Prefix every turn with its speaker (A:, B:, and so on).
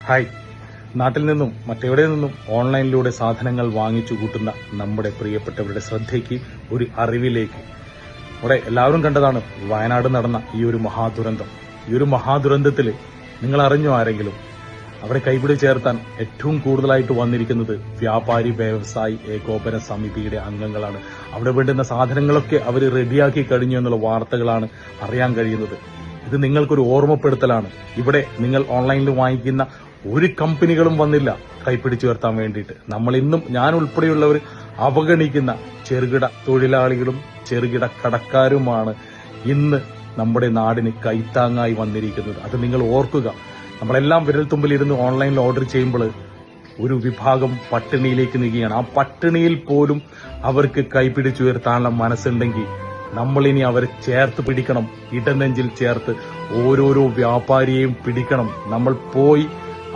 A: Hi. നാട്ടിൽ നിന്നും മറ്റെവിടെ നിന്നും ഓൺലൈനിലൂടെ സാധനങ്ങൾ വാങ്ങിച്ചു കൂട്ടുന്ന നമ്മുടെ പ്രിയപ്പെട്ടവരുടെ ശ്രദ്ധയ്ക്ക് ഒരു അറിവിലേക്ക്. ഇവിടെ എല്ലാവരും കണ്ടതാണ് വയനാട് നടന്ന ഈ ഒരു മഹാദുരന്തം. ഈ ഒരു മഹാദുരന്തത്തിൽ നിങ്ങൾ അറിഞ്ഞോ ആരെങ്കിലും? അവിടെ കൈപിടി ചേർത്താൻ ഏറ്റവും കൂടുതലായിട്ട് വന്നിരിക്കുന്നത് വ്യാപാരി വ്യവസായി ഏകോപന സമിതിയുടെ അംഗങ്ങളാണ്. അവിടെ വേണ്ടുന്ന സാധനങ്ങളൊക്കെ അവർ റെഡിയാക്കി കഴിഞ്ഞു എന്നുള്ള വാർത്തകളാണ് അറിയാൻ കഴിയുന്നത്. ഇത് നിങ്ങൾക്കൊരു ഓർമ്മപ്പെടുത്തലാണ്. ഇവിടെ നിങ്ങൾ ഓൺലൈനിൽ വാങ്ങിക്കുന്ന ഒരു കമ്പനികളും വന്നില്ല കൈപ്പിടിച്ചു ഉയർത്താൻ വേണ്ടിയിട്ട്. നമ്മൾ ഇന്നും ഞാൻ ഉൾപ്പെടെയുള്ളവർ അവഗണിക്കുന്ന ചെറുകിട തൊഴിലാളികളും ചെറുകിട കടക്കാരുമാണ് ഇന്ന് നമ്മുടെ നാടിന് കൈത്താങ്ങായി വന്നിരിക്കുന്നത്. അത് നിങ്ങൾ ഓർക്കുക. നമ്മളെല്ലാം വിരൽത്തുമ്പിലിരുന്ന് ഓൺലൈനിൽ ഓർഡർ ചെയ്യുമ്പോൾ ഒരു വിഭാഗം പട്ടിണിയിലേക്ക് നീങ്ങുകയാണ്. ആ പട്ടിണിയിൽ പോലും അവർക്ക് കൈപിടിച്ചുയർത്താനുള്ള മനസ്സുണ്ടെങ്കിൽ നമ്മളിനി അവരെ ചേർത്ത് പിടിക്കണം. ഇടനെഞ്ചിൽ ചേർത്ത് ഓരോരോ വ്യാപാരിയെയും പിടിക്കണം. നമ്മൾ പോയി